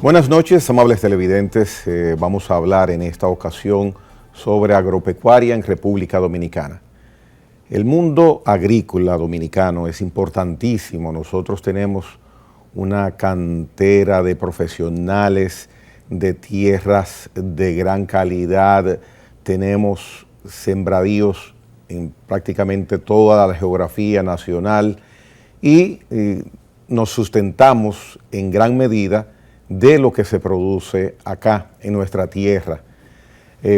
Buenas noches, amables televidentes. Vamos a hablar en esta ocasión sobre agropecuaria en República Dominicana. El mundo agrícola dominicano es importantísimo. Nosotros tenemos una cantera de profesionales de tierras de gran calidad. Tenemos sembradíos en prácticamente toda la geografía nacional y nos sustentamos en gran medida de lo que se produce acá en nuestra tierra.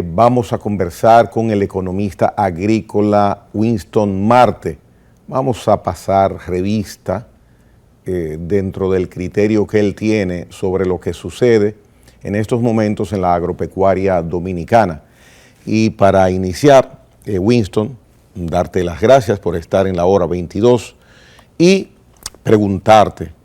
Vamos a conversar con el economista agrícola Winston Marte. Vamos a pasar revista dentro del criterio que él tiene sobre lo que sucede en estos momentos en la agropecuaria dominicana. Y para iniciar, Winston, darte las gracias por estar en la hora 22 y preguntarte,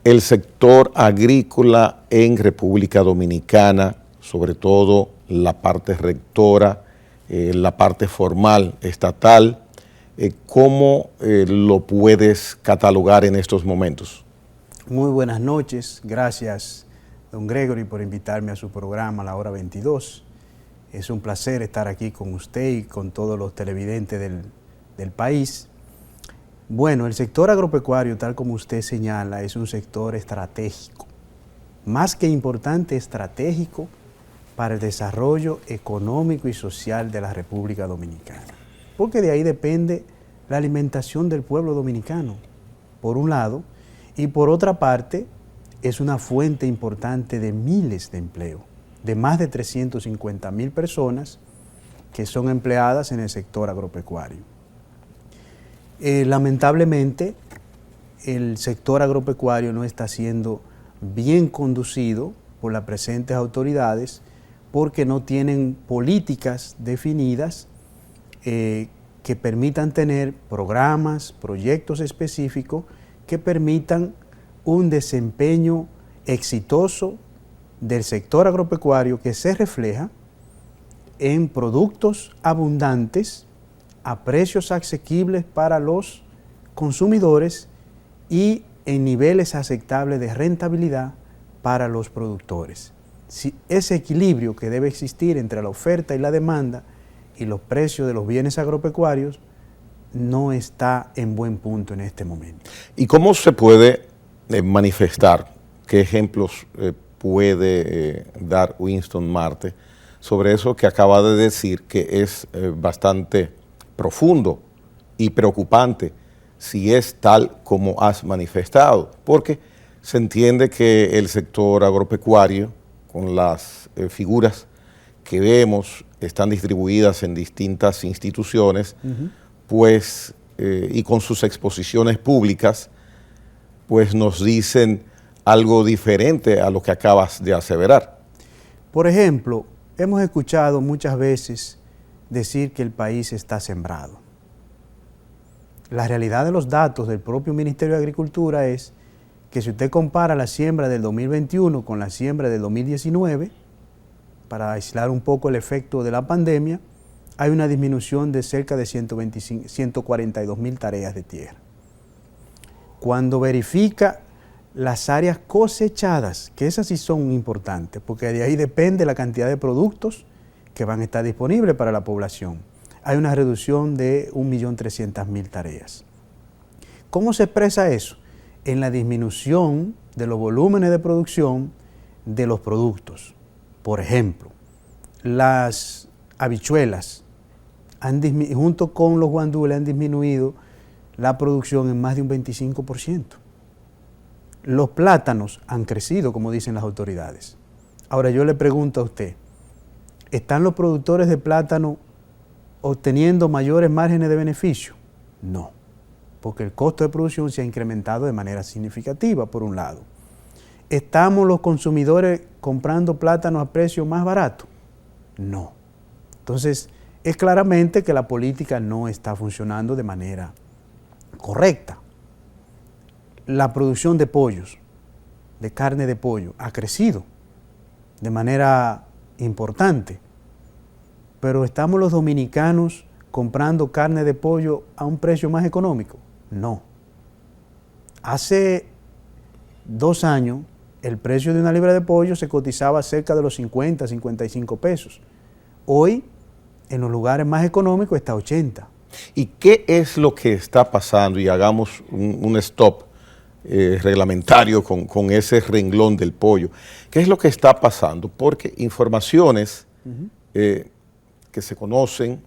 el sector agrícola en República Dominicana, sobre todo la parte rectora, la parte formal, estatal, ¿cómo lo puedes catalogar en estos momentos? Muy buenas noches, gracias don Gregory por invitarme a su programa La Hora 22. Es un placer estar aquí con usted y con todos los televidentes del país. Bueno, el sector agropecuario, tal como usted señala, es un sector estratégico, más que importante, estratégico para el desarrollo económico y social de la República Dominicana, porque de ahí depende la alimentación del pueblo dominicano, por un lado, y por otra parte, es una fuente importante de miles de empleo, de más de 350,000 personas que son empleadas en el sector agropecuario. Lamentablemente, el sector agropecuario no está siendo bien conducido por las presentes autoridades porque no tienen políticas definidas que permitan tener programas, proyectos específicos que permitan un desempeño exitoso del sector agropecuario que se refleja en productos abundantes a precios asequibles para los consumidores y en niveles aceptables de rentabilidad para los productores. Si ese equilibrio que debe existir entre la oferta y la demanda y los precios de los bienes agropecuarios no está en buen punto en este momento. ¿Y cómo se puede manifestar? ¿Qué ejemplos puede dar Winston Marte sobre eso que acaba de decir, que es bastante profundo y preocupante si es tal como has manifestado? Porque se entiende que el sector agropecuario, con las figuras que vemos, están distribuidas en distintas instituciones, pues, y con sus exposiciones públicas, pues nos dicen algo diferente a lo que acabas de aseverar. Por ejemplo, hemos escuchado muchas veces decir que el país está sembrado. La realidad de los datos del propio Ministerio de Agricultura es que si usted compara la siembra del 2021 con la siembra del 2019, para aislar un poco el efecto de la pandemia, hay una disminución de cerca de 142,000 tareas de tierra. Cuando verifica las áreas cosechadas, que esas sí son importantes, porque de ahí depende la cantidad de productos que van a estar disponibles para la población, hay una reducción de 1,300,000 tareas. ¿Cómo se expresa eso? En la disminución de los volúmenes de producción de los productos. Por ejemplo, las habichuelas junto con los guandules han disminuido la producción en más de un 25%. Los plátanos han crecido, como dicen las autoridades. Ahora yo le pregunto a usted, ¿están los productores de plátano obteniendo mayores márgenes de beneficio? No, porque el costo de producción se ha incrementado de manera significativa, por un lado. ¿Estamos los consumidores comprando plátanos a precio más barato? No. Entonces, es claramente que la política no está funcionando de manera correcta. La producción de pollos, de carne de pollo, ha crecido de manera importante, pero ¿estamos los dominicanos comprando carne de pollo a un precio más económico? No. Hace 2 años el precio de una libra de pollo se cotizaba cerca de los 50, 55 pesos. Hoy, en los lugares más económicos, está a 80. ¿Y qué es lo que está pasando? Y hagamos un stop reglamentario con ese renglón del pollo. ¿Qué es lo que está pasando? Porque informaciones que se conocen,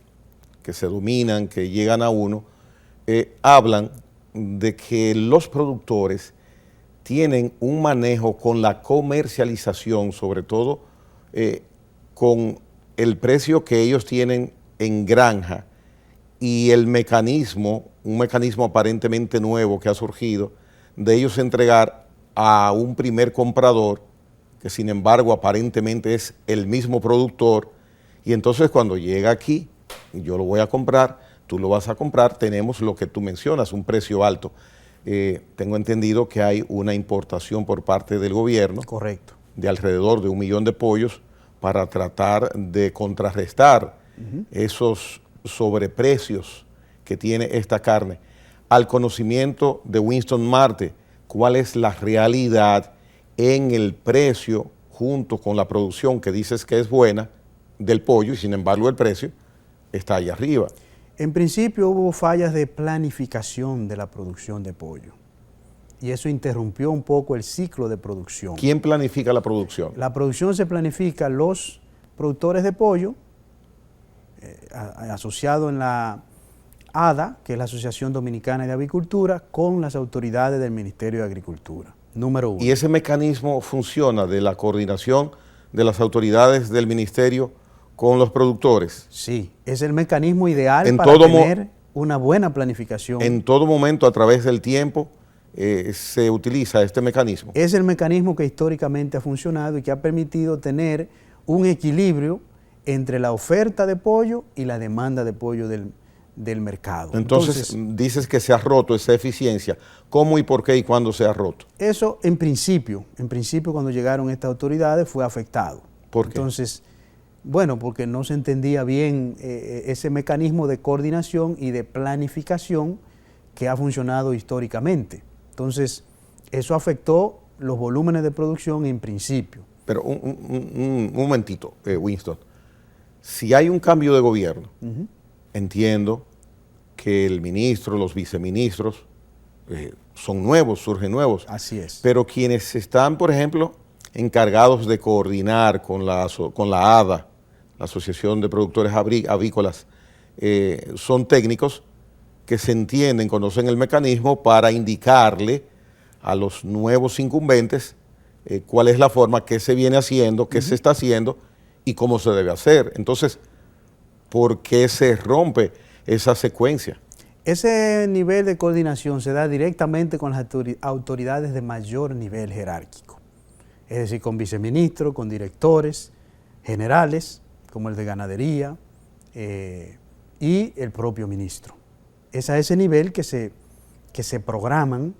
que se dominan, que llegan a uno, hablan de que los productores tienen un manejo con la comercialización, sobre todo con el precio que ellos tienen en granja y el mecanismo, un mecanismo aparentemente nuevo que ha surgido, de ellos entregar a un primer comprador, que sin embargo aparentemente es el mismo productor, y entonces cuando llega aquí, yo lo voy a comprar, tú lo vas a comprar, tenemos lo que tú mencionas, un precio alto. Tengo entendido que hay una importación por parte del gobierno. Correcto. De alrededor de 1 millón de pollos para tratar de contrarrestar esos sobreprecios que tiene esta carne. Al conocimiento de Winston Marte, ¿cuál es la realidad en el precio junto con la producción que dices que es buena del pollo y sin embargo el precio está allá arriba? En principio hubo fallas de planificación de la producción de pollo y eso interrumpió un poco el ciclo de producción. ¿Quién planifica la producción? La producción se planifica los productores de pollo, asociado en la ADA, que es la Asociación Dominicana de Avicultura, con las autoridades del Ministerio de Agricultura. Número 1. ¿Y ese mecanismo funciona de la coordinación de las autoridades del ministerio con los productores? Sí, es el mecanismo ideal para tener una buena planificación. En todo momento, a través del tiempo, se utiliza este mecanismo. Es el mecanismo que históricamente ha funcionado y que ha permitido tener un equilibrio entre la oferta de pollo y la demanda de pollo del mercado. Entonces, dices que se ha roto esa eficiencia. ¿Cómo y por qué y cuándo se ha roto? Eso en principio cuando llegaron estas autoridades fue afectado. ¿Por qué? Entonces, bueno, porque no se entendía bien ese mecanismo de coordinación y de planificación que ha funcionado históricamente. Entonces, eso afectó los volúmenes de producción en principio. Pero un momentito, Winston. Si hay un cambio de gobierno, entiendo que el ministro, los viceministros son nuevos, surgen nuevos. Así es. Pero quienes están, por ejemplo, encargados de coordinar con la ADA, la Asociación de Productores Avícolas, son técnicos que se entienden, conocen el mecanismo para indicarle a los nuevos incumbentes cuál es la forma, qué se viene haciendo, qué se está haciendo y cómo se debe hacer. Entonces, ¿por qué se rompe esa secuencia? Ese nivel de coordinación se da directamente con las autoridades de mayor nivel jerárquico, es decir, con viceministros, con directores generales, como el de ganadería y el propio ministro. Es a ese nivel que se programan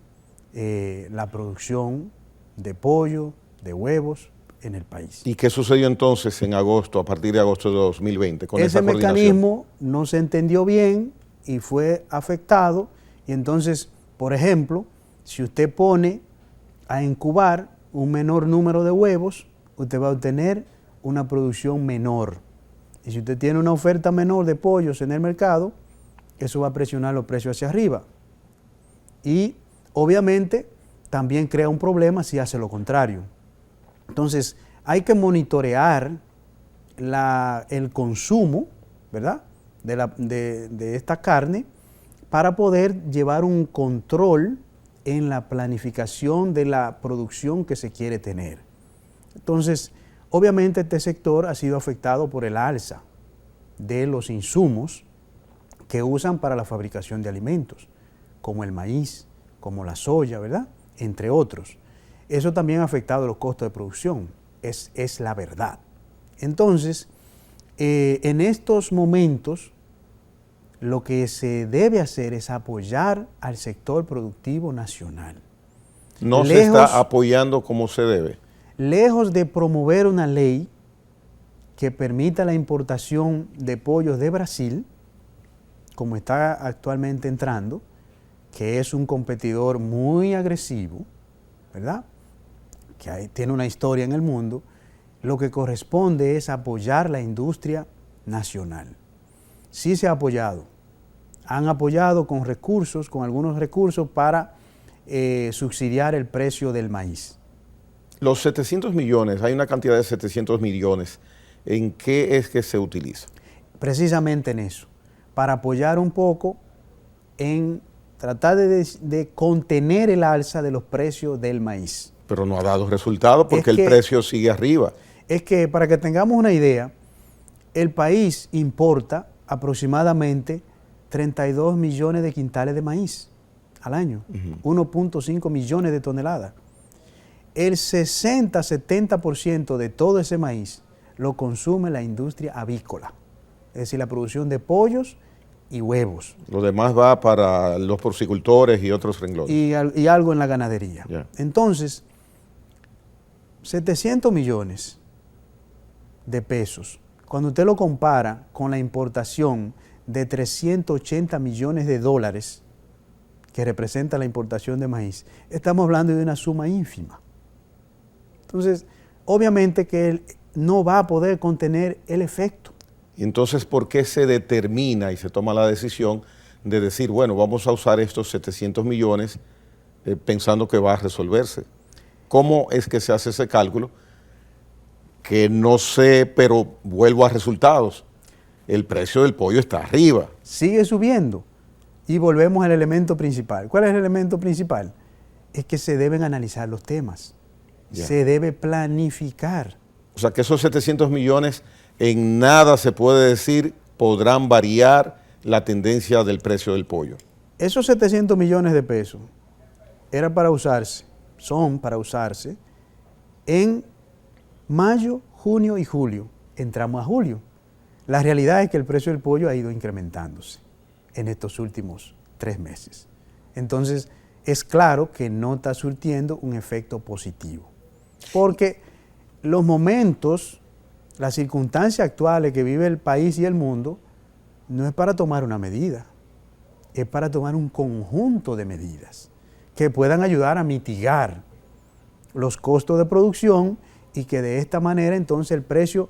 la producción de pollo, de huevos en el país. ¿Y qué sucedió entonces en agosto, a partir de agosto de 2020 con esa coordinación? Ese mecanismo no se entendió bien y fue afectado, y entonces, por ejemplo, si usted pone a incubar un menor número de huevos, usted va a obtener una producción menor. Y si usted tiene una oferta menor de pollos en el mercado, eso va a presionar los precios hacia arriba. Y obviamente también crea un problema si hace lo contrario. Entonces, hay que monitorear el consumo, ¿verdad?, de esta carne para poder llevar un control en la planificación de la producción que se quiere tener. Entonces, obviamente este sector ha sido afectado por el alza de los insumos que usan para la fabricación de alimentos, como el maíz, como la soya, ¿verdad?, entre otros. Eso también ha afectado los costos de producción, es la verdad. Entonces, en estos momentos, lo que se debe hacer es apoyar al sector productivo nacional. No se está apoyando como se debe. Lejos de promover una ley que permita la importación de pollos de Brasil, como está actualmente entrando, que es un competidor muy agresivo, ¿verdad?, tiene una historia en el mundo, lo que corresponde es apoyar la industria nacional. Sí se ha apoyado. Han apoyado con recursos, con algunos recursos para subsidiar el precio del maíz. Los 700 millones, hay una cantidad de 700 millones. ¿En qué es que se utiliza? Precisamente en eso, para apoyar un poco en tratar de contener el alza de los precios del maíz. Pero no ha dado resultado porque el precio sigue arriba. Es que, para que tengamos una idea, el país importa aproximadamente 32 millones de quintales de maíz al año, 1.5 millones de toneladas. El 60-70% de todo ese maíz lo consume la industria avícola, es decir, la producción de pollos y huevos. Lo demás va para los porcicultores y otros renglones. Y algo en la ganadería. Yeah. Entonces, 700 millones de pesos, cuando usted lo compara con la importación de 380 millones de dólares que representa la importación de maíz, estamos hablando de una suma ínfima. Entonces, obviamente que él no va a poder contener el efecto. Y entonces, ¿por qué se determina y se toma la decisión de decir, bueno, vamos a usar estos 700 millones pensando que va a resolverse? ¿Cómo es que se hace ese cálculo? Que no sé, pero vuelvo a resultados. El precio del pollo está arriba. Sigue subiendo. Y volvemos al elemento principal. ¿Cuál es el elemento principal? Es que se deben analizar los temas. Yeah. Se debe planificar. O sea que esos 700 millones en nada se puede decir podrán variar la tendencia del precio del pollo. Esos 700 millones de pesos era para usarse, son para usarse en mayo, junio y julio. Entramos a julio. La realidad es que el precio del pollo ha ido incrementándose en estos últimos 3 meses. Entonces, es claro que no está surtiendo un efecto positivo. Porque los momentos, las circunstancias actuales que vive el país y el mundo, no es para tomar una medida, es para tomar un conjunto de medidas que puedan ayudar a mitigar los costos de producción y que de esta manera entonces el precio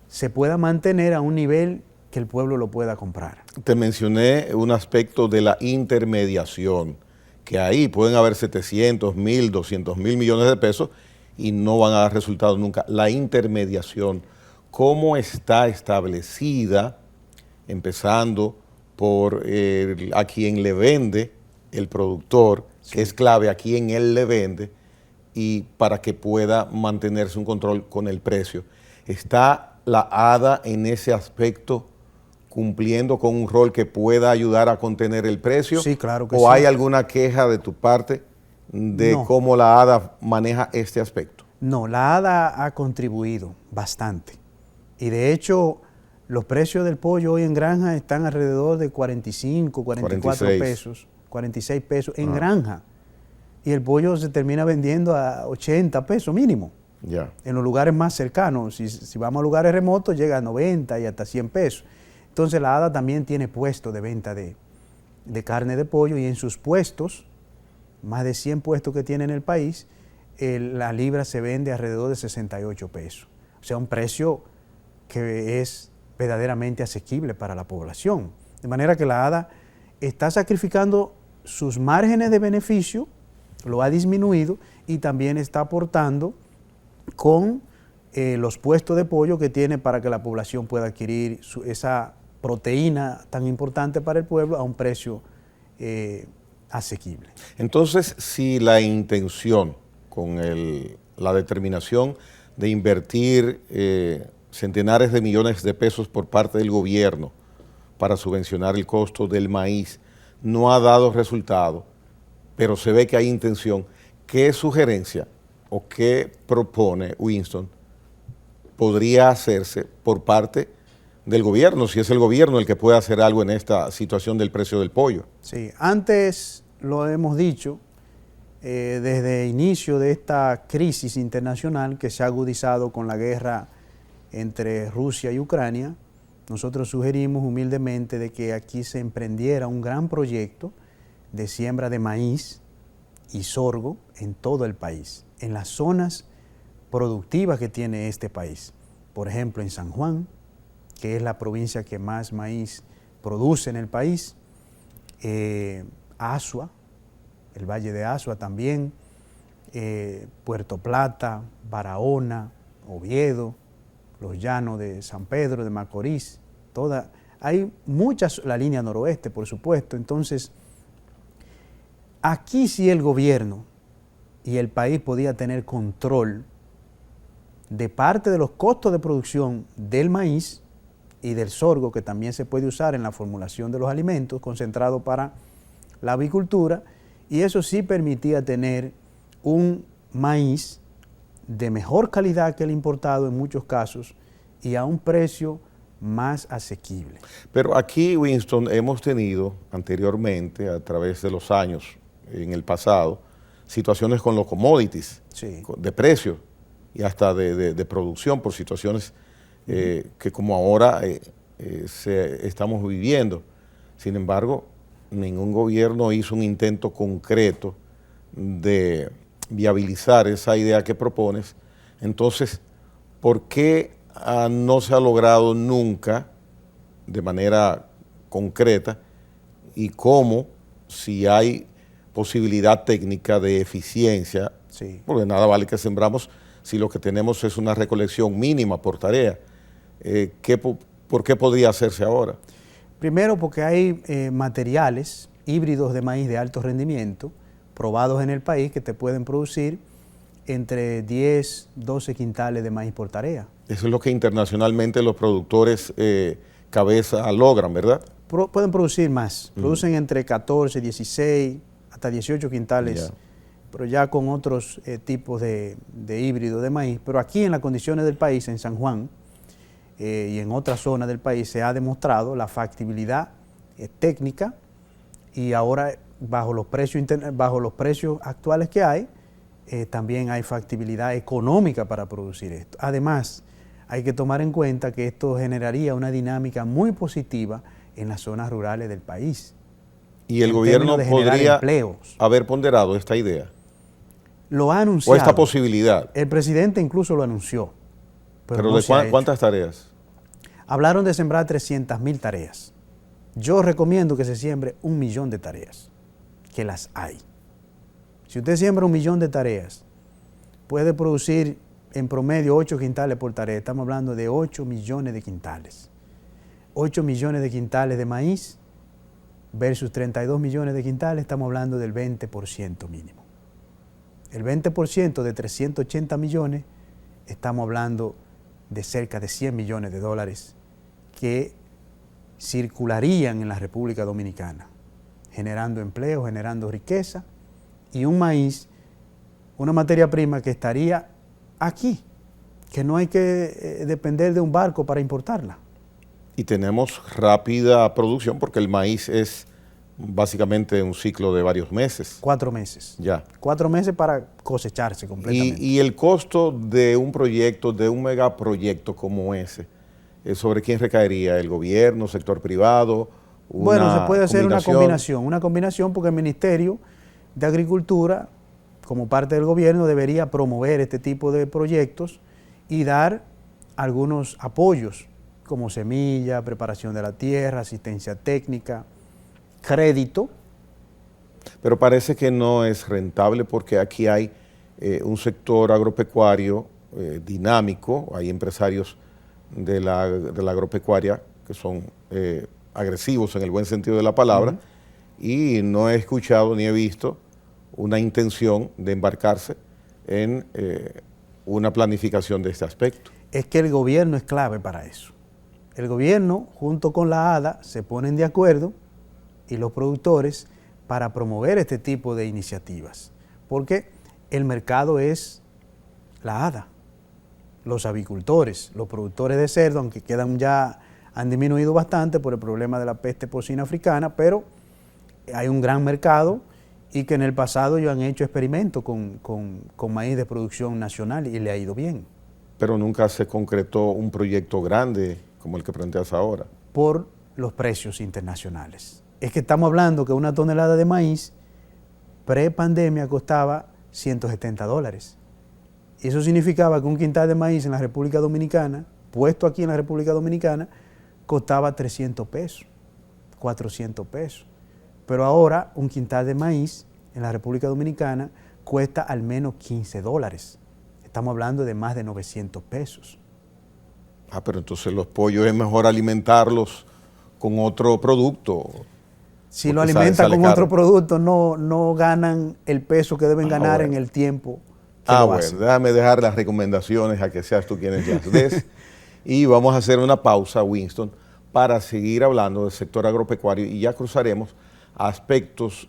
se pueda mantener a un nivel que el pueblo lo pueda comprar. Te mencioné un aspecto de la intermediación, que ahí pueden haber 700, 1.000, 200 mil millones de pesos y no van a dar resultado nunca. La intermediación, ¿cómo está establecida? Empezando por a quien le vende, el productor, sí, que es clave a quien él le vende, y para que pueda mantenerse un control con el precio. ¿Está la ADA en ese aspecto cumpliendo con un rol que pueda ayudar a contener el precio? Sí, claro que sí. ¿O hay alguna queja de tu parte de cómo la ADA maneja este aspecto? No, la ADA ha contribuido bastante. Y de hecho, los precios del pollo hoy en granja están alrededor de 45, 44 pesos, 46 pesos en granja. Y el pollo se termina vendiendo a 80 pesos mínimo. Yeah. En los lugares más cercanos. Si vamos a lugares remotos, llega a 90 y hasta 100 pesos. Entonces la ADA también tiene puestos de venta de carne de pollo, y en sus puestos, más de 100 puestos que tiene en el país, la libra se vende alrededor de 68 pesos. O sea, un precio que es verdaderamente asequible para la población. De manera que la ADA está sacrificando sus márgenes de beneficio, lo ha disminuido, y también está aportando con los puestos de pollo que tiene para que la población pueda adquirir esa proteína tan importante para el pueblo a un precio asequible. Entonces, si la intención con la determinación de invertir centenares de millones de pesos por parte del gobierno para subvencionar el costo del maíz no ha dado resultado, pero se ve que hay intención, ¿qué sugerencia o qué propone Winston podría hacerse por parte del gobierno, si es el gobierno el que puede hacer algo en esta situación del precio del pollo? Sí, antes lo hemos dicho, desde el inicio de esta crisis internacional que se ha agudizado con la guerra entre Rusia y Ucrania, nosotros sugerimos humildemente de que aquí se emprendiera un gran proyecto de siembra de maíz y sorgo en todo el país, en las zonas productivas que tiene este país. Por ejemplo, en San Juan, que es la provincia que más maíz produce en el país, Azua, el Valle de Azua también, Puerto Plata, Barahona, Oviedo, los llanos de San Pedro de Macorís, hay muchas, la línea noroeste, por supuesto. Entonces, aquí sí el gobierno y el país podía tener control de parte de los costos de producción del maíz y del sorgo, que también se puede usar en la formulación de los alimentos, concentrado para la avicultura, y eso sí permitía tener un maíz de mejor calidad que el importado en muchos casos y a un precio más asequible. Pero aquí, Winston, hemos tenido anteriormente, a través de los años, en el pasado, situaciones con los commodities, Sí. de precios y hasta de producción por situaciones que como ahora estamos viviendo. Sin embargo, ningún gobierno hizo un intento concreto de viabilizar esa idea que propones. Entonces, ¿por qué no se ha logrado nunca de manera concreta y cómo, si hay posibilidad técnica de eficiencia? Sí. Porque nada vale que sembramos si lo que tenemos es una recolección mínima por tarea. ¿Por qué podría hacerse ahora? Primero, porque hay materiales híbridos de maíz de alto rendimiento probados en el país que te pueden producir entre 10, 12 quintales de maíz por tarea. Eso es lo que internacionalmente los productores cabeza logran, ¿verdad? Pueden producir más, producen entre 14, 16, hasta 18 quintales, pero ya con otros tipos de híbrido de maíz. Pero aquí en las condiciones del país, en San Juan y en otras zonas del país, se ha demostrado la factibilidad técnica, y ahora bajo los precios actuales que hay, también hay factibilidad económica para producir esto. Además, hay que tomar en cuenta que esto generaría una dinámica muy positiva en las zonas rurales del país. ¿Y el gobierno podría haber ponderado esta idea? Lo ha anunciado. ¿O esta posibilidad? El presidente incluso lo anunció. ¿Pero no de cuántas tareas? Hablaron de sembrar 300.000 tareas. Yo recomiendo que se siembre 1 millón de tareas, que las hay. Si usted siembra 1 millón de tareas, puede producir en promedio 8 quintales por tarea. Estamos hablando de 8 millones de quintales. 8 millones de quintales de maíz versus 32 millones de quintales, estamos hablando del 20% mínimo. El 20% de 380 millones, estamos hablando de cerca de 100 millones de dólares que circularían en la República Dominicana, generando empleo, generando riqueza, y un maíz, una materia prima que estaría aquí, que no hay que depender de un barco para importarla. Y tenemos rápida producción porque el maíz es básicamente un ciclo de varios meses. 4 meses. Ya. 4 meses para cosecharse completamente. Y el costo de un proyecto, de un megaproyecto como ese, ¿sobre quién recaería? ¿El gobierno, sector privado? Bueno, se puede hacer una combinación porque el Ministerio de Agricultura, como parte del gobierno, debería promover este tipo de proyectos y dar algunos apoyos, como semilla, preparación de la tierra, asistencia técnica, crédito. Pero parece que no es rentable porque aquí hay un sector agropecuario dinámico, hay empresarios de la agropecuaria que son agresivos en el buen sentido de la palabra, y no he escuchado ni he visto una intención de embarcarse en una planificación de este aspecto. Es que el gobierno es clave para eso. El gobierno, junto con la ADA, se ponen de acuerdo, y los productores, para promover este tipo de iniciativas. Porque el mercado es la ADA, los avicultores, los productores de cerdo, aunque han disminuido bastante por el problema de la peste porcina africana, pero hay un gran mercado, y que en el pasado ellos han hecho experimentos con maíz de producción nacional y le ha ido bien. Pero nunca se concretó un proyecto grande como el que planteas ahora. Por los precios internacionales. Es que estamos hablando que una tonelada de maíz Pre-pandemia costaba $170. Y eso significaba que un quintal de maíz en la República Dominicana, puesto aquí en la República Dominicana, costaba 300 pesos, 400 pesos. Pero ahora un quintal de maíz en la República Dominicana cuesta al menos $15. Estamos hablando de más de 900 pesos. Ah, pero entonces los pollos es mejor alimentarlos con otro producto. Si lo alimentan con otro producto, no ganan el peso que deben ganar en el tiempo que lo hacen. Déjame dejar las recomendaciones a que seas tú quien las des. Y vamos a hacer una pausa, Winston, para seguir hablando del sector agropecuario y ya cruzaremos aspectos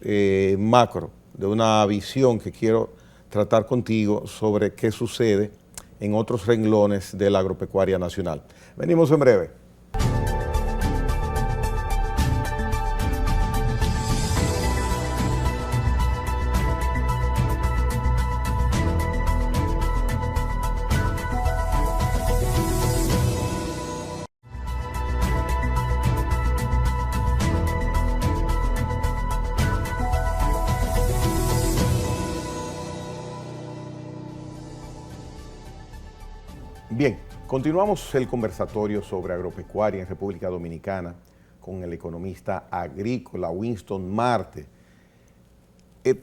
macro de una visión que quiero tratar contigo sobre qué sucede en otros renglones de la agropecuaria nacional. Venimos en breve. Bien, continuamos el conversatorio sobre agropecuaria en República Dominicana con el economista agrícola Winston Marte.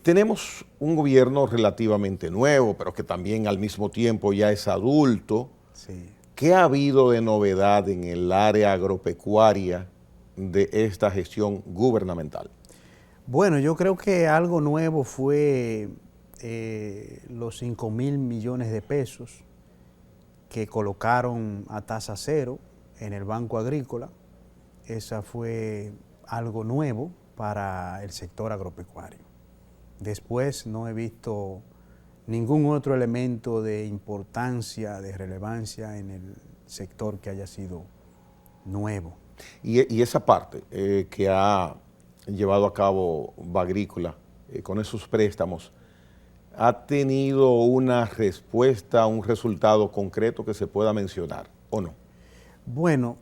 Tenemos un gobierno relativamente nuevo, pero que también al mismo tiempo ya es adulto. Sí. ¿Qué ha habido de novedad en el área agropecuaria de esta gestión gubernamental? Bueno, yo creo que algo nuevo fue los 5.000 millones de pesos que colocaron a tasa cero en el Banco Agrícola. Esa fue algo nuevo para el sector agropecuario. Después no he visto ningún otro elemento de importancia, de relevancia en el sector que haya sido nuevo. Y esa parte que ha llevado a cabo Bagrícola con esos préstamos, ¿ha tenido una respuesta, un resultado concreto que se pueda mencionar o no? Bueno,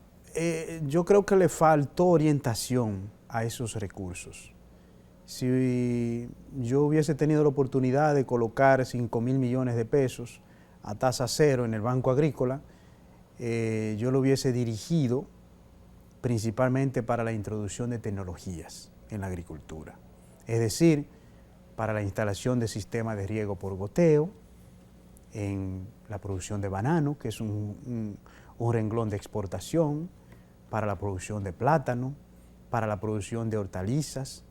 yo creo que le faltó orientación a esos recursos. Si yo hubiese tenido la oportunidad de colocar 5.000 millones de pesos a tasa cero en el Banco Agrícola, yo lo hubiese dirigido principalmente para la introducción de tecnologías en la agricultura. Es decir, para la instalación de sistemas de riego por goteo, en la producción de banano, que es un renglón de exportación, para la producción de plátano, para la producción de hortalizas,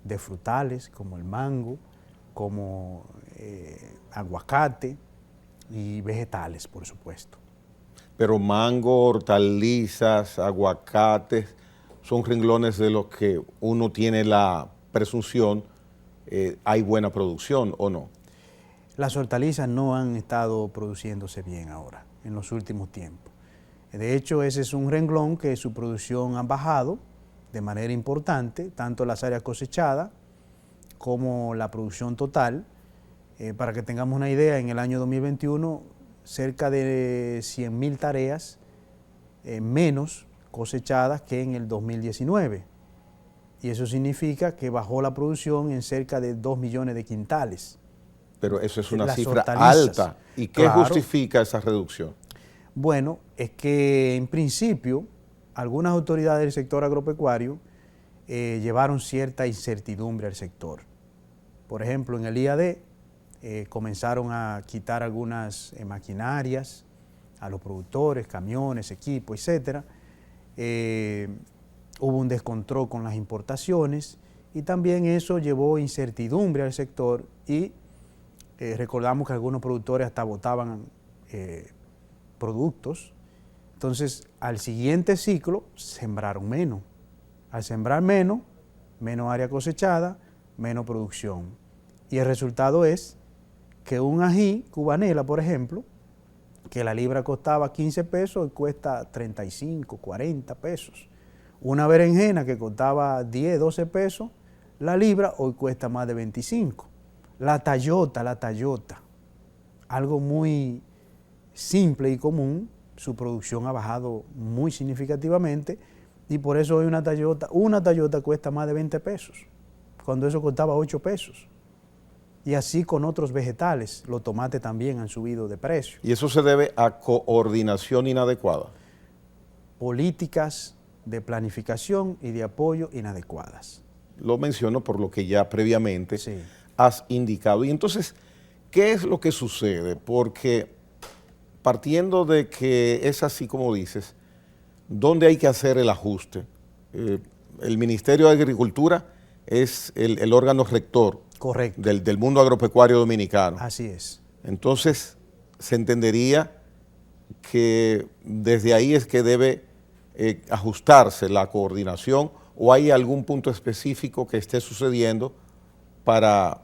de frutales como el mango, como aguacate y vegetales, por supuesto. Pero mango, hortalizas, aguacates, son renglones de los que uno tiene la presunción ¿hay buena producción o no? Las hortalizas no han estado produciéndose bien ahora, en los últimos tiempos. De hecho, ese es un renglón que su producción ha bajado de manera importante, tanto las áreas cosechadas como la producción total. Para que tengamos una idea, en el año 2021, cerca de 100.000 tareas menos cosechadas que en el 2019. Y eso significa que bajó la producción en cerca de 2 millones de quintales. Pero eso es una Las cifra hortalizas. alta. ¿Y qué justifica esa reducción? Bueno, es que en principio algunas autoridades del sector agropecuario llevaron cierta incertidumbre al sector. Por ejemplo, en el IAD comenzaron a quitar algunas maquinarias a los productores, camiones, equipos, etc. Hubo un descontrol con las importaciones y también eso llevó incertidumbre al sector y recordamos que algunos productores hasta botaban productos. Entonces, al siguiente ciclo, sembraron menos. Al sembrar menos, menos área cosechada, menos producción. Y el resultado es que un ají cubanela, por ejemplo, que la libra costaba 15 pesos, y cuesta 35, 40 pesos. Una berenjena que costaba 10, 12 pesos, la libra hoy cuesta más de 25. La tallota, algo muy simple y común, su producción ha bajado muy significativamente y por eso hoy una tallota cuesta más de 20 pesos, cuando eso costaba 8 pesos. Y así con otros vegetales. Los tomates también han subido de precio. Y eso se debe a coordinación inadecuada. Políticas de planificación y de apoyo inadecuadas. Lo menciono por lo que ya previamente Sí. has indicado. Y entonces, ¿qué es lo que sucede? Porque partiendo de que es así como dices, ¿dónde hay que hacer el ajuste? El Ministerio de Agricultura es el órgano rector. Correcto. Del mundo agropecuario dominicano. Así es. Entonces, se entendería que desde ahí es que debe ajustarse la coordinación, o hay algún punto específico que esté sucediendo para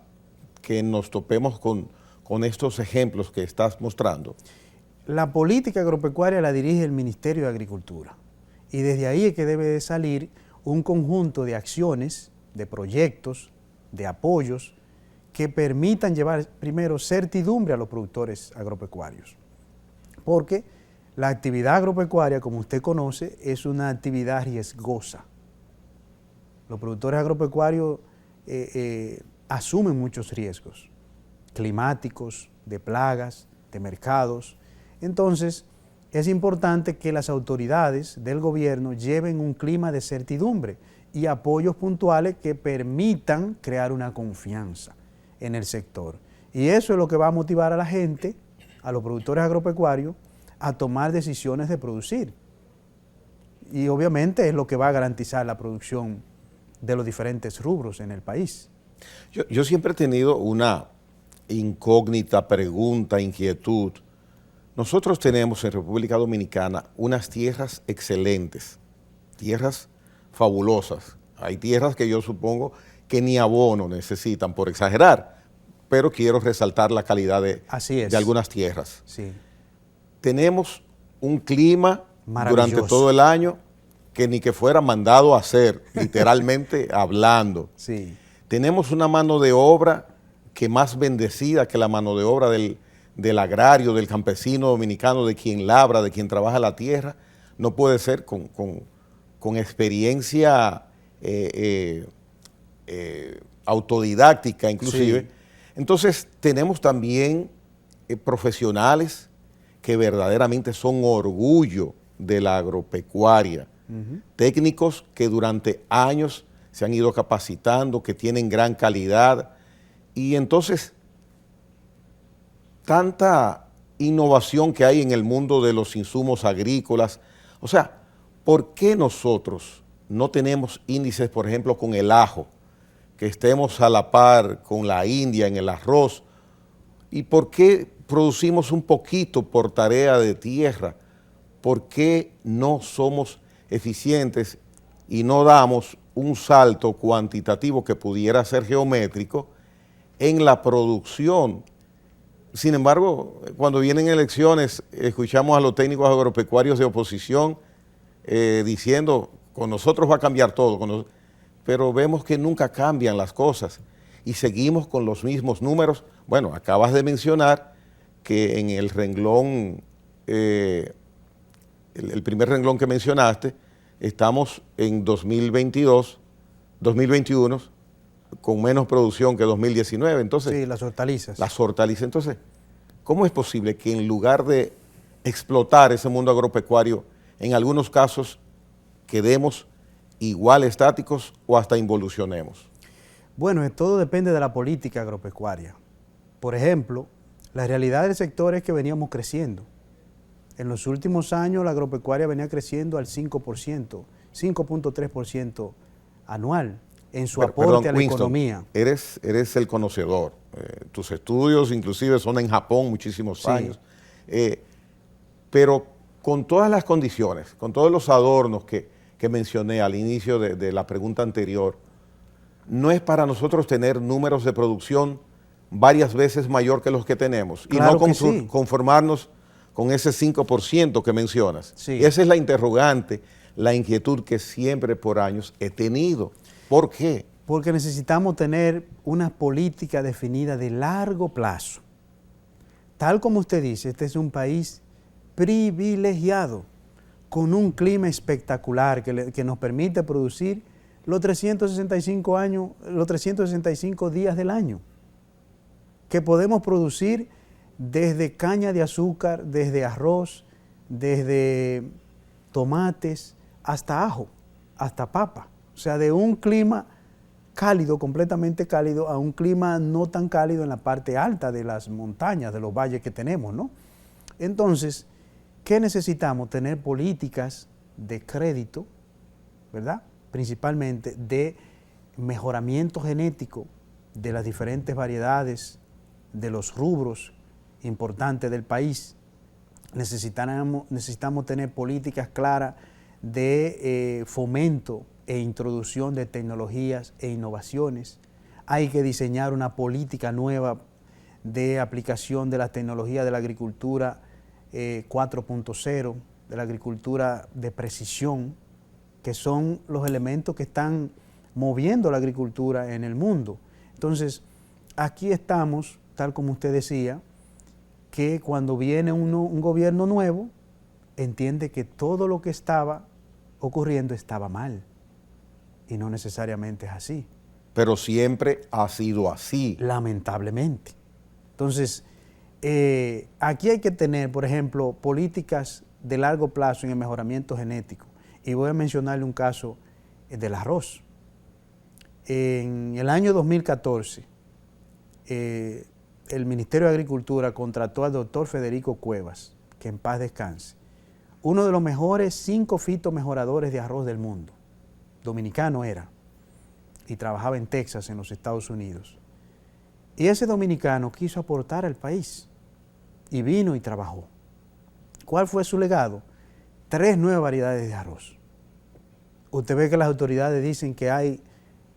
que nos topemos con estos ejemplos que estás mostrando. La política agropecuaria la dirige el Ministerio de Agricultura y desde ahí es que debe de salir un conjunto de acciones, de proyectos, de apoyos que permitan llevar primero certidumbre a los productores agropecuarios. Porque la actividad agropecuaria, como usted conoce, es una actividad riesgosa. Los productores agropecuarios asumen muchos riesgos climáticos, de plagas, de mercados. Entonces, es importante que las autoridades del gobierno lleven un clima de certidumbre y apoyos puntuales que permitan crear una confianza en el sector. Y eso es lo que va a motivar a la gente, a los productores agropecuarios, a tomar decisiones de producir. Y obviamente es lo que va a garantizar la producción de los diferentes rubros en el país. Yo siempre he tenido una incógnita, pregunta, inquietud. Nosotros tenemos en República Dominicana unas tierras excelentes, tierras fabulosas. Hay tierras que yo supongo que ni abono necesitan, por exagerar, pero quiero resaltar la calidad de algunas tierras. Sí. Tenemos un clima durante todo el año que ni que fuera mandado a hacer, literalmente hablando. Sí. Tenemos una mano de obra que más bendecida que la mano de obra del agrario, del campesino dominicano, de quien labra, de quien trabaja la tierra, no puede ser con experiencia autodidáctica inclusive. Sí. Entonces tenemos también profesionales que verdaderamente son orgullo de la agropecuaria, técnicos que durante años se han ido capacitando, que tienen gran calidad, y entonces tanta innovación que hay en el mundo de los insumos agrícolas. O sea, ¿por qué nosotros no tenemos índices, por ejemplo, con el ajo, que estemos a la par con la India en el arroz? ¿Y por qué producimos un poquito por tarea de tierra? ¿Por qué no somos eficientes y no damos un salto cuantitativo que pudiera ser geométrico en la producción? Sin embargo, cuando vienen elecciones, escuchamos a los técnicos agropecuarios de oposición diciendo, con nosotros va a cambiar todo, pero vemos que nunca cambian las cosas y seguimos con los mismos números. Bueno, acabas de mencionar que en el renglón, el primer renglón que mencionaste, estamos en 2021 con menos producción que 2019. Entonces, sí, las hortalizas. Las hortalizas. Entonces, ¿cómo es posible que en lugar de explotar ese mundo agropecuario, en algunos casos quedemos igual estáticos o hasta involucionemos? Bueno, todo depende de la política agropecuaria. Por ejemplo, la realidad del sector es que veníamos creciendo. En los últimos años la agropecuaria venía creciendo al 5%, 5.3% anual en su aporte a la economía. Eres el conocedor. Tus estudios inclusive son en Japón muchísimos años. Pero con todas las condiciones, con todos los adornos que mencioné al inicio de la pregunta anterior, no es para nosotros tener números de producción varias veces mayor que los que tenemos, claro, y no conformarnos con ese 5% que mencionas. Sí. Esa es la interrogante, la inquietud que siempre por años he tenido. ¿Por qué? Porque necesitamos tener una política definida de largo plazo. Tal como usted dice, este es un país privilegiado, con un clima espectacular que nos permite producir los 365 días del año. que podemos producir desde caña de azúcar, desde arroz, desde tomates, hasta ajo, hasta papa. O sea, de un clima cálido, completamente cálido, a un clima no tan cálido en la parte alta de las montañas, de los valles que tenemos, ¿no? Entonces, ¿qué necesitamos? Tener políticas de crédito, ¿verdad? Principalmente de mejoramiento genético de las diferentes variedades, de los rubros importantes del país. Necesitamos tener políticas claras de fomento e introducción de tecnologías e innovaciones. Hay que diseñar una política nueva de aplicación de la tecnología de la agricultura 4.0, de la agricultura de precisión, que son los elementos que están moviendo la agricultura en el mundo. Entonces, aquí estamos, tal como usted decía, que cuando viene un gobierno nuevo, entiende que todo lo que estaba ocurriendo estaba mal. Y no necesariamente es así. Pero siempre ha sido así. Lamentablemente. Entonces, aquí hay que tener, por ejemplo, políticas de largo plazo en el mejoramiento genético. Y voy a mencionarle un caso del arroz. En el año 2014, el Ministerio de Agricultura contrató al doctor Federico Cuevas, que en paz descanse, uno de los mejores 5 fitomejoradores de arroz del mundo. Dominicano era, y trabajaba en Texas, en los Estados Unidos. Y ese dominicano quiso aportar al país, y vino y trabajó. ¿Cuál fue su legado? 3 nuevas variedades de arroz. Usted ve que las autoridades dicen que hay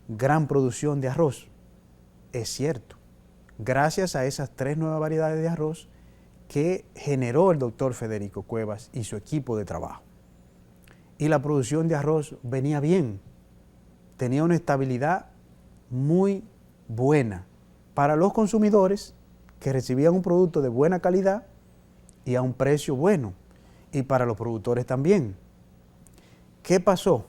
gran producción de arroz. Es cierto. Gracias a esas 3 nuevas variedades de arroz que generó el doctor Federico Cuevas y su equipo de trabajo. Y la producción de arroz venía bien, tenía una estabilidad muy buena para los consumidores que recibían un producto de buena calidad y a un precio bueno, y para los productores también. ¿Qué pasó?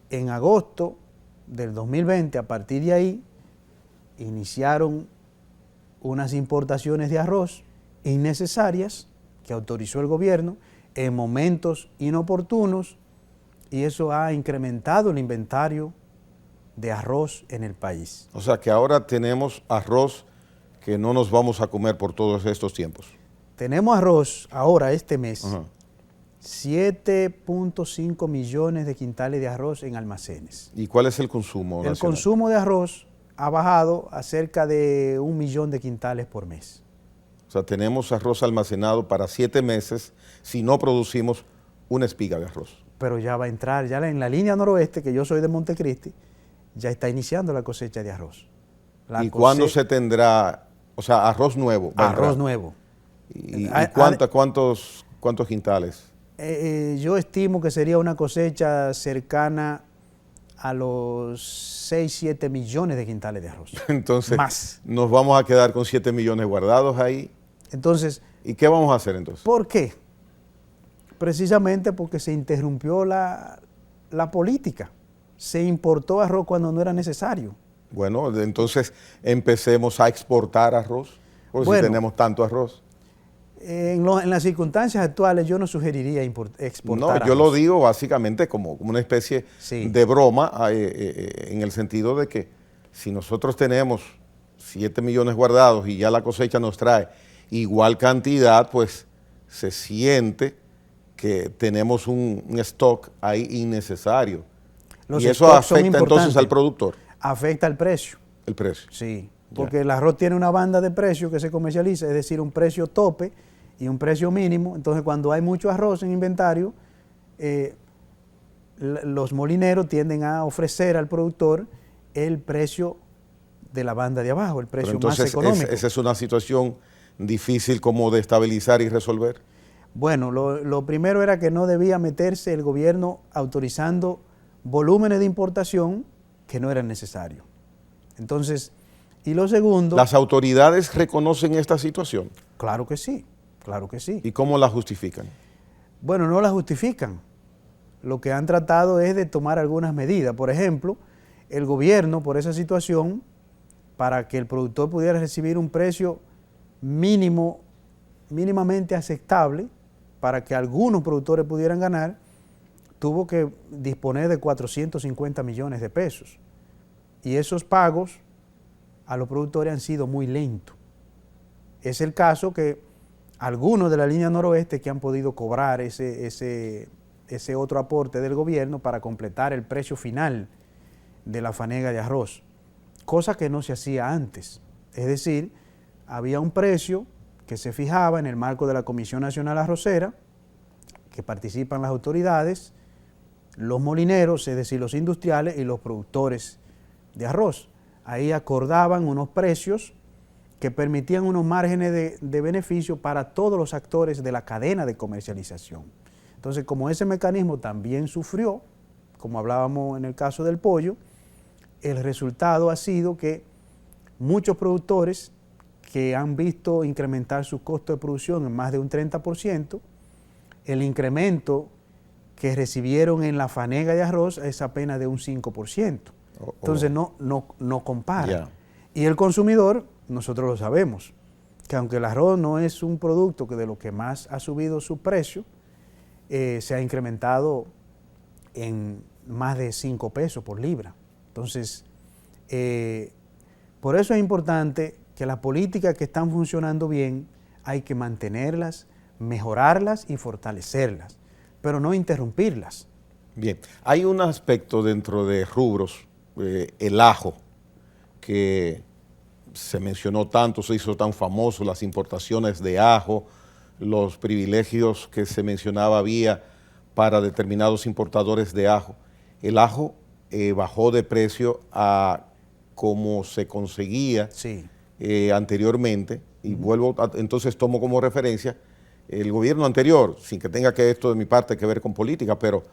En agosto del 2020, a partir de ahí, iniciaron unas importaciones de arroz innecesarias que autorizó el gobierno en momentos inoportunos, y eso ha incrementado el inventario de arroz en el país. O sea que ahora tenemos arroz que no nos vamos a comer por todos estos tiempos. Tenemos arroz ahora, este mes, Ajá. 7.5 millones de quintales de arroz en almacenes. ¿Y cuál es el consumo nacional? El consumo de arroz ha bajado a cerca de 1 millón de quintales por mes. O sea, tenemos arroz almacenado para 7 meses si no producimos una espiga de arroz. Pero ya va a entrar, ya en la línea noroeste, que yo soy de Montecristi, ya está iniciando la cosecha de arroz. ¿Y cuándo se tendrá, o sea, arroz nuevo? Arroz nuevo. ¿Y cuántos quintales? Yo estimo que sería una cosecha cercana a los 6, 7 millones de quintales de arroz. Entonces, más. Nos vamos a quedar con 7 millones guardados ahí. Entonces, ¿y qué vamos a hacer entonces? ¿Por qué? Precisamente porque se interrumpió la política. Se importó arroz cuando no era necesario. Bueno, entonces empecemos a exportar arroz, porque si tenemos tanto arroz. En las circunstancias actuales yo no sugeriría exportar arroz. No, yo lo digo básicamente como una especie de broma, en el sentido de que si nosotros tenemos 7 millones guardados y ya la cosecha nos trae igual cantidad, pues se siente que tenemos un stock ahí innecesario. Y eso afecta entonces al productor. Afecta al precio. El precio. Sí, porque el arroz tiene una banda de precios que se comercializa, es decir, un precio tope y un precio mínimo. Entonces, cuando hay mucho arroz en inventario, los molineros tienden a ofrecer al productor el precio de la banda de abajo, el precio más económico. Esa es una situación difícil como de estabilizar y resolver. Bueno, lo primero era que no debía meterse el gobierno autorizando volúmenes de importación que no eran necesarios. Entonces, y lo segundo... ¿Las autoridades reconocen esta situación? Claro que sí, claro que sí. ¿Y cómo la justifican? Bueno, no la justifican. Lo que han tratado es de tomar algunas medidas. Por ejemplo, el gobierno, por esa situación, para que el productor pudiera recibir un precio mínimamente aceptable, para que algunos productores pudieran ganar, tuvo que disponer de 450 millones de pesos. Y esos pagos a los productores han sido muy lentos. Es el caso que algunos de la línea noroeste que han podido cobrar ese otro aporte del gobierno para completar el precio final de la fanega de arroz, cosa que no se hacía antes. Es decir, había un precio que se fijaba en el marco de la Comisión Nacional Arrocera, que participan las autoridades, los molineros, es decir, los industriales y los productores de arroz. Ahí acordaban unos precios que permitían unos márgenes de beneficio para todos los actores de la cadena de comercialización. Entonces, como ese mecanismo también sufrió, como hablábamos en el caso del pollo, el resultado ha sido que muchos productores que han visto incrementar su costo de producción en más de un 30%, el incremento que recibieron en la fanega de arroz es apenas de un 5%. Entonces no compara. Yeah. Y el consumidor, nosotros lo sabemos, que aunque el arroz no es un producto que de lo que más ha subido su precio, se ha incrementado en más de 5 pesos por libra. Entonces, por eso es importante que las políticas que están funcionando bien hay que mantenerlas, mejorarlas y fortalecerlas, pero no interrumpirlas. Bien, hay un aspecto dentro de rubros, el ajo, que se mencionó tanto, se hizo tan famoso, las importaciones de ajo, los privilegios que se mencionaba había para determinados importadores de ajo. El ajo bajó de precio a como se conseguía anteriormente, y entonces tomo como referencia el gobierno anterior, sin que tenga que esto de mi parte que ver con política, pero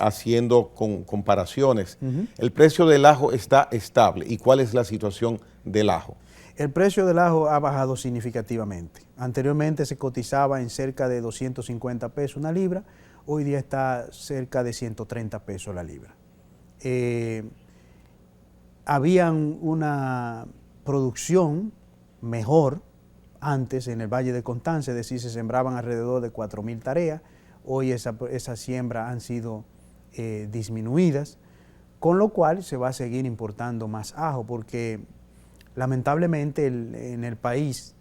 haciendo comparaciones. El precio del ajo está estable. ¿Y cuál es la situación del ajo? El precio del ajo ha bajado significativamente. Anteriormente se cotizaba en cerca de 250 pesos una libra, hoy día está cerca de 130 pesos la libra. Había una producción mejor antes en el Valle de Constanza, es decir, se sembraban alrededor de 4.000 tareas, hoy esas siembras han sido disminuidas, con lo cual se va a seguir importando más ajo, porque lamentablemente en el país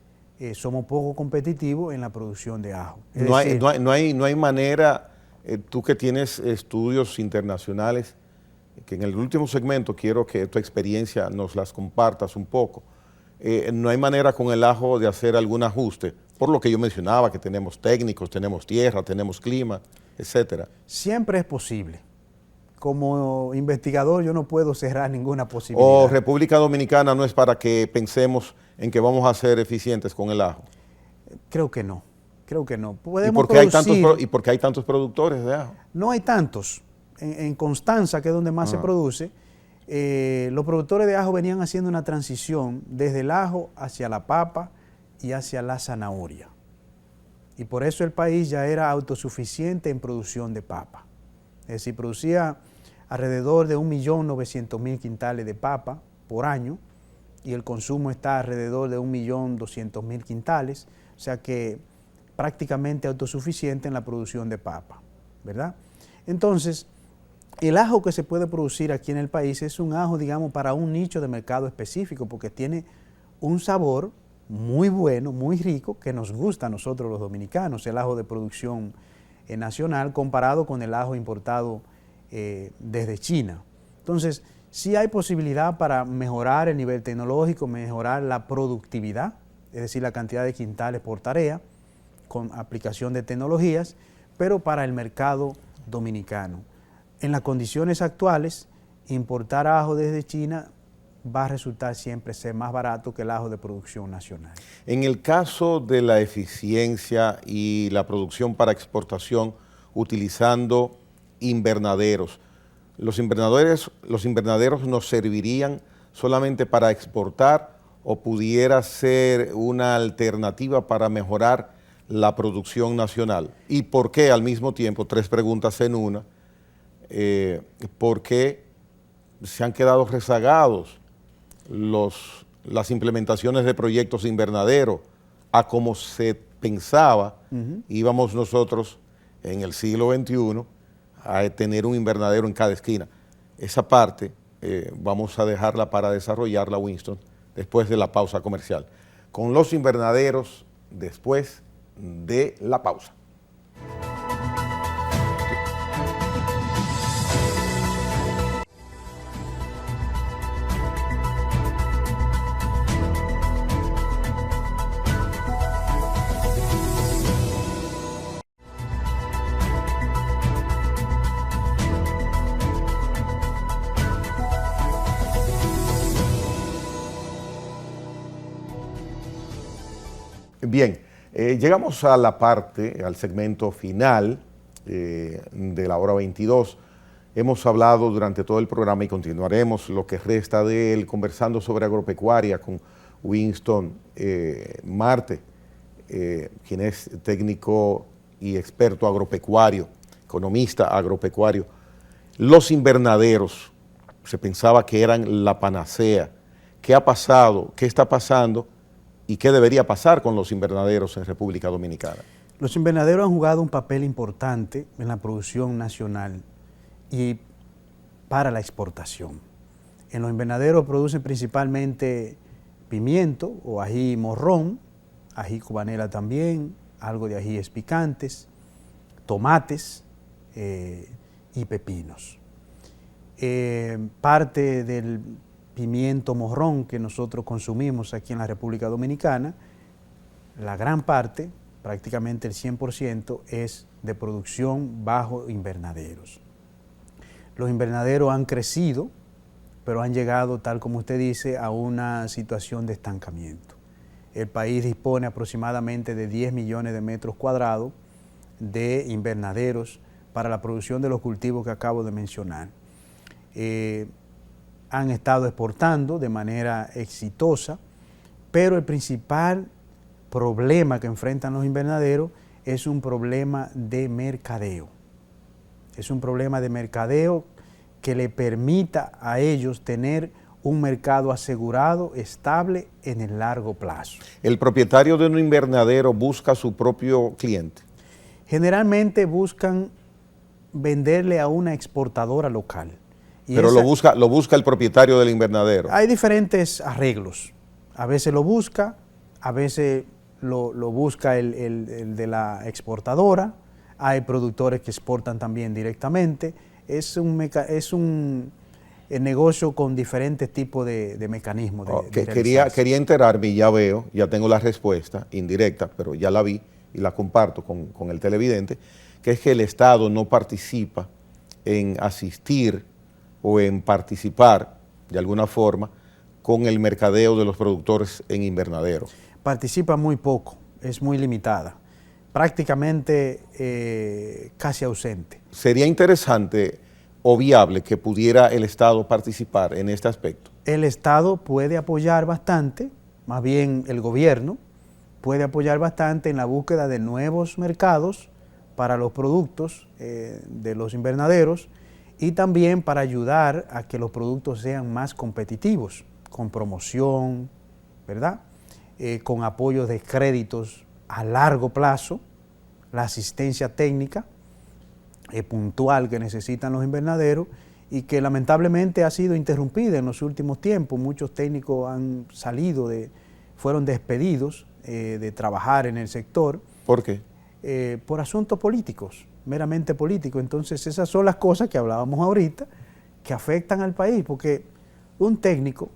somos poco competitivos en la producción de ajo. No hay manera, tú que tienes estudios internacionales, que en el último segmento quiero que tu experiencia nos las compartas un poco. No hay manera con el ajo de hacer algún ajuste, por lo que yo mencionaba, que tenemos técnicos, tenemos tierra, tenemos clima, etcétera. Siempre es posible. Como investigador yo no puedo cerrar ninguna posibilidad. ¿O República Dominicana no es para que pensemos en que vamos a ser eficientes con el ajo? Creo que no, creo que no. ¿Y por qué hay tantos productores de ajo? No hay tantos. En Constanza, que es donde más se produce, los productores de ajo venían haciendo una transición desde el ajo hacia la papa y hacia la zanahoria. Y por eso el país ya era autosuficiente en producción de papa. Es decir, producía alrededor de 1.900.000 quintales de papa por año y el consumo está alrededor de 1.200.000 quintales, o sea que prácticamente autosuficiente en la producción de papa, ¿verdad? Entonces, el ajo que se puede producir aquí en el país es un ajo, digamos, para un nicho de mercado específico, porque tiene un sabor muy bueno, muy rico, que nos gusta a nosotros los dominicanos, el ajo de producción nacional comparado con el ajo importado desde China. Entonces, sí hay posibilidad para mejorar el nivel tecnológico, mejorar la productividad, es decir, la cantidad de quintales por tarea, con aplicación de tecnologías, pero para el mercado dominicano. En las condiciones actuales, importar ajo desde China va a resultar siempre ser más barato que el ajo de producción nacional. En el caso de la eficiencia y la producción para exportación utilizando invernaderos, ¿los invernaderos nos servirían solamente para exportar o pudiera ser una alternativa para mejorar la producción nacional? ¿Y por qué al mismo tiempo, tres preguntas en una, por qué se han quedado rezagados las implementaciones de proyectos de invernadero a como se pensaba, íbamos nosotros en el siglo XXI a tener un invernadero en cada esquina. Esa parte vamos a dejarla para desarrollarla, Winston, después de la pausa comercial. Con los invernaderos después de la pausa. Bien, llegamos a la parte, al segmento final de la hora 22. Hemos hablado durante todo el programa y continuaremos lo que resta de él conversando sobre agropecuaria con Winston Marte, quien es técnico y experto agropecuario, economista agropecuario. Los invernaderos, se pensaba que eran la panacea. ¿Qué ha pasado? ¿Qué está pasando? ¿Y qué debería pasar con los invernaderos en República Dominicana? Los invernaderos han jugado un papel importante en la producción nacional y para la exportación. En los invernaderos producen principalmente pimiento o ají morrón, ají cubanela también, algo de ajíes picantes, tomates y pepinos. Parte del pimiento morrón que nosotros consumimos aquí en la República Dominicana, la gran parte, prácticamente el 100%, es de producción bajo invernaderos. Los invernaderos han crecido, pero han llegado, tal como usted dice, a una situación de estancamiento. El país dispone aproximadamente de 10 millones de metros cuadrados de invernaderos para la producción de los cultivos que acabo de mencionar. Han estado exportando de manera exitosa, pero el principal problema que enfrentan los invernaderos es un problema de mercadeo. Es un problema de mercadeo que le permita a ellos tener un mercado asegurado, estable en el largo plazo. ¿El propietario de un invernadero busca a su propio cliente? Generalmente buscan venderle a una exportadora local. Pero lo busca el propietario del invernadero. Hay diferentes arreglos. A veces lo busca, a veces lo busca el de la exportadora. Hay productores que exportan también directamente. Es un negocio con diferentes tipos de mecanismos. Quería enterarme y ya veo, ya tengo la respuesta indirecta, pero ya la vi y la comparto con el televidente, que es que el Estado no participa en asistir o en participar de alguna forma con el mercadeo de los productores en invernadero. Participa muy poco, es muy limitada, prácticamente casi ausente. ¿Sería interesante o viable que pudiera el Estado participar en este aspecto? El Estado puede apoyar bastante, más bien el gobierno puede apoyar bastante en la búsqueda de nuevos mercados para los productos de los invernaderos, y también para ayudar a que los productos sean más competitivos, con promoción, ¿verdad? Con apoyo de créditos a largo plazo, la asistencia técnica puntual que necesitan los invernaderos y que lamentablemente ha sido interrumpida en los últimos tiempos. Muchos técnicos han salido, fueron despedidos de trabajar en el sector. ¿Por qué? Por asuntos políticos, meramente políticos. Entonces esas son las cosas que hablábamos ahorita que afectan al país, porque un técnico,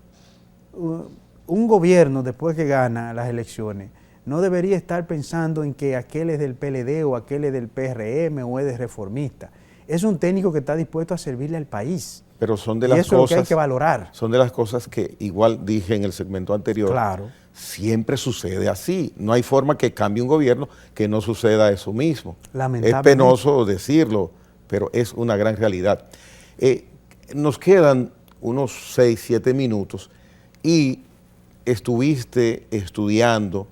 un gobierno después que gana las elecciones, no debería estar pensando en que aquel es del PLD o aquel es del PRM o es de reformista. Es un técnico que está dispuesto a servirle al país. Pero son de las cosas, es lo que hay que valorar. Son de las cosas que, igual dije en el segmento anterior, claro, siempre sucede así. No hay forma que cambie un gobierno que no suceda eso mismo. Lamentablemente. Es penoso decirlo, pero es una gran realidad. Nos quedan unos 6, 7 minutos y estuviste estudiando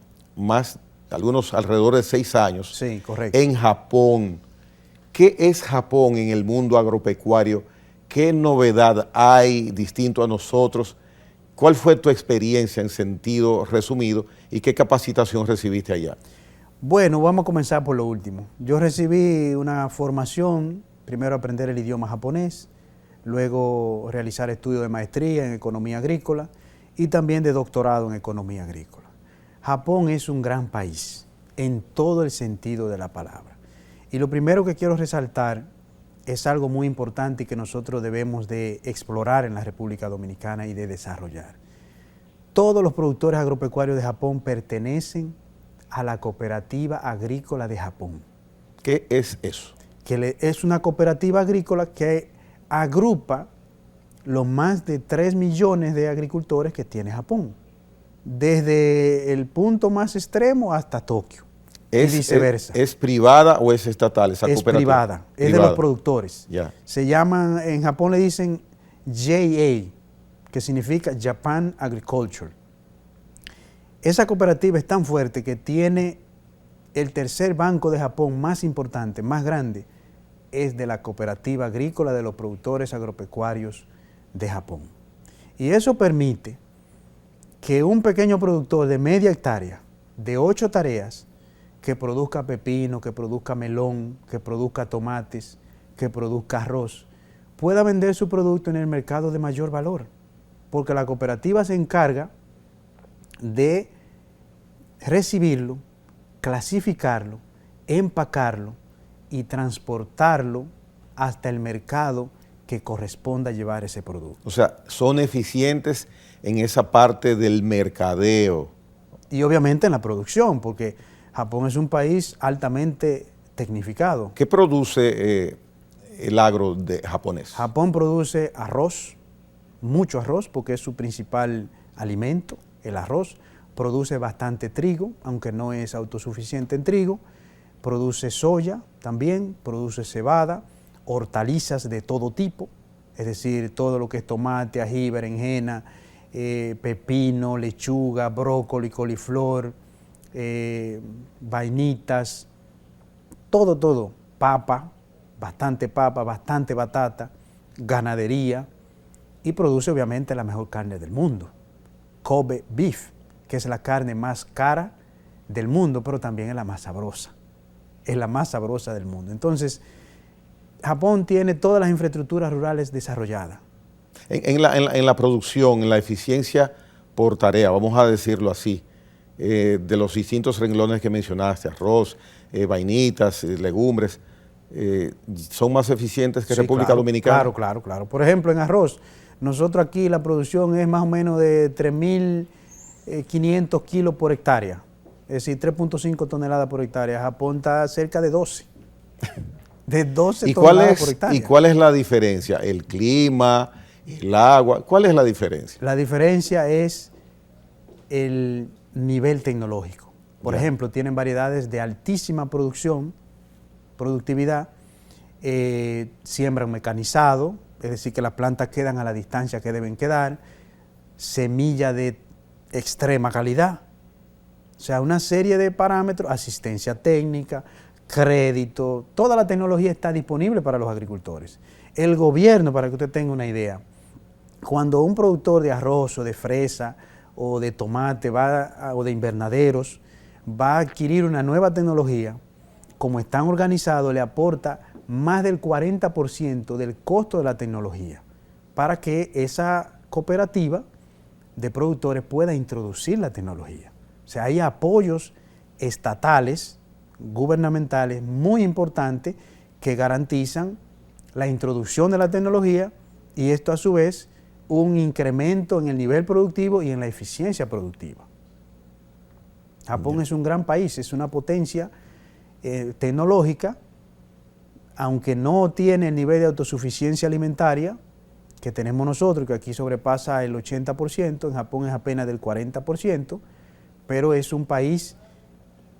algunos alrededor de 6 años. Sí, correcto. En Japón. ¿Qué es Japón en el mundo agropecuario? ¿Qué novedad hay distinto a nosotros? ¿Cuál fue tu experiencia en sentido resumido y qué capacitación recibiste allá? Bueno, vamos a comenzar por lo último. Yo recibí una formación, primero aprender el idioma japonés, luego realizar estudios de maestría en economía agrícola y también de doctorado en economía agrícola. Japón es un gran país en todo el sentido de la palabra. Y lo primero que quiero resaltar es algo muy importante y que nosotros debemos de explorar en la República Dominicana y de desarrollar. Todos los productores agropecuarios de Japón pertenecen a la Cooperativa Agrícola de Japón. ¿Qué es eso? Que es una cooperativa agrícola que agrupa los más de 3 millones de agricultores que tiene Japón, desde el punto más extremo hasta Tokio. Y viceversa. ¿Es privada o es estatal esa cooperativa? Es privada, es de los productores. Ya. Se llaman, en Japón le dicen JA, que significa Japan Agriculture. Esa cooperativa es tan fuerte que tiene el tercer banco de Japón más importante, más grande, es de la Cooperativa Agrícola de los Productores Agropecuarios de Japón. Y eso permite que un pequeño productor de media hectárea, de 8 tareas, que produzca pepino, que produzca melón, que produzca tomates, que produzca arroz, pueda vender su producto en el mercado de mayor valor, porque la cooperativa se encarga de recibirlo, clasificarlo, empacarlo y transportarlo hasta el mercado que corresponda llevar ese producto. O sea, son eficientes en esa parte del mercadeo. Y obviamente en la producción, porque Japón es un país altamente tecnificado. ¿Qué produce el agro japonés? Japón produce arroz, mucho arroz, porque es su principal alimento, el arroz. Produce bastante trigo, aunque no es autosuficiente en trigo. Produce soya también, produce cebada, hortalizas de todo tipo, es decir, todo lo que es tomate, ají, berenjena, pepino, lechuga, brócoli, coliflor, vainitas, todo, papa, bastante batata, ganadería, y produce obviamente la mejor carne del mundo, Kobe beef, que es la carne más cara del mundo, pero también es la más sabrosa, del mundo. Entonces, Japón tiene todas las infraestructuras rurales desarrolladas. En la producción, en la eficiencia por tarea, vamos a decirlo así, de los distintos renglones que mencionaste, arroz, vainitas, legumbres, ¿son más eficientes que Sí, República Dominicana? Claro. Por ejemplo, en arroz, nosotros aquí la producción es más o menos de 3.500 kilos por hectárea, es decir, 3.5 toneladas por hectárea. Japón está cerca de 12. De 12 toneladas por hectárea. ¿Y cuál es la diferencia? ¿El clima, el agua? ¿Cuál es la diferencia? La diferencia es el nivel tecnológico. Por ejemplo, tienen variedades de altísima productividad, siembran mecanizado, es decir, que las plantas quedan a la distancia que deben quedar, semilla de extrema calidad, o sea, una serie de parámetros, asistencia técnica, crédito, toda la tecnología está disponible para los agricultores. El gobierno, para que usted tenga una idea, cuando un productor de arroz o de fresa o de tomate o de invernaderos va a adquirir una nueva tecnología, como están organizados, le aporta más del 40% del costo de la tecnología para que esa cooperativa de productores pueda introducir la tecnología. O sea, hay apoyos estatales, gubernamentales muy importantes que garantizan la introducción de la tecnología y esto a su vez un incremento en el nivel productivo y en la eficiencia productiva. Japón es un gran país, es una potencia tecnológica, aunque no tiene el nivel de autosuficiencia alimentaria que tenemos nosotros, que aquí sobrepasa el 80%, en Japón es apenas del 40%, pero es un país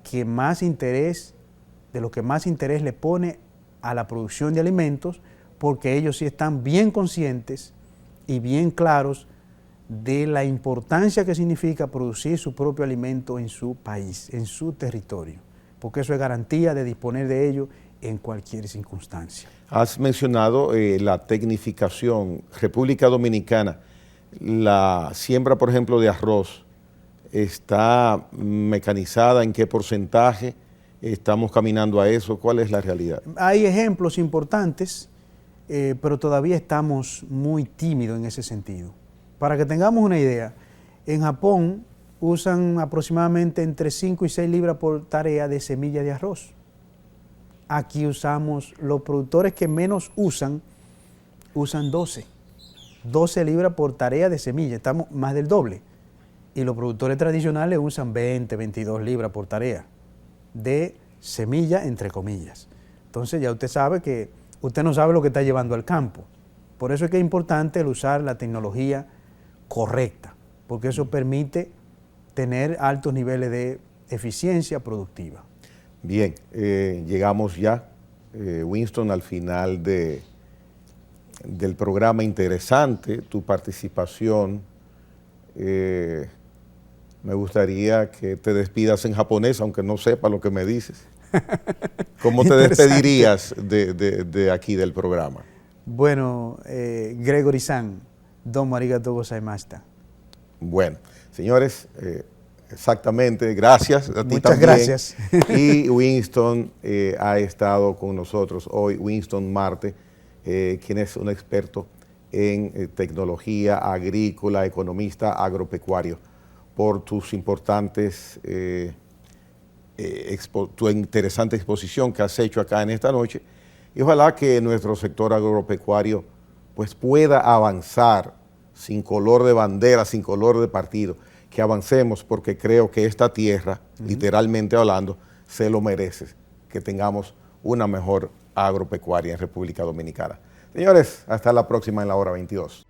que de lo que más interés le pone a la producción de alimentos, porque ellos sí están bien conscientes y bien claros de la importancia que significa producir su propio alimento en su país, en su territorio, porque eso es garantía de disponer de ello en cualquier circunstancia. Has mencionado la tecnificación. República Dominicana la siembra, por ejemplo, de arroz está mecanizada? ¿En qué porcentaje estamos caminando a eso? ¿Cuál es la realidad? Hay ejemplos importantes, pero todavía estamos muy tímidos en ese sentido. Para que tengamos una idea, en Japón usan aproximadamente entre 5 y 6 libras por tarea de semilla de arroz. Aquí usamos, los productores que menos usan 12 libras por tarea de semilla, estamos más del doble. Y los productores tradicionales usan 20, 22 libras por tarea de semilla, entre comillas. Entonces ya usted sabe que usted no sabe lo que está llevando al campo. Por eso es que es importante el usar la tecnología correcta, porque eso permite tener altos niveles de eficiencia productiva. Bien, llegamos ya, Winston, al final del programa. Interesante tu participación. Me gustaría que te despidas en japonés, aunque no sepa lo que me dices. ¿Cómo te despedirías de aquí del programa? Bueno, Gregory-san, domo arigatou gozaimashita. Bueno, señores, exactamente, gracias a ti. Muchas también. Gracias. Y Winston ha estado con nosotros hoy, Winston Marte, quien es un experto en tecnología agrícola, economista agropecuario, por tus importantes, tu interesante exposición que has hecho acá en esta noche. Y ojalá que nuestro sector agropecuario pues pueda avanzar sin color de bandera, sin color de partido, que avancemos, porque creo que esta tierra, literalmente hablando, se lo merece, que tengamos una mejor agropecuaria en República Dominicana. Señores, hasta la próxima en la hora 22.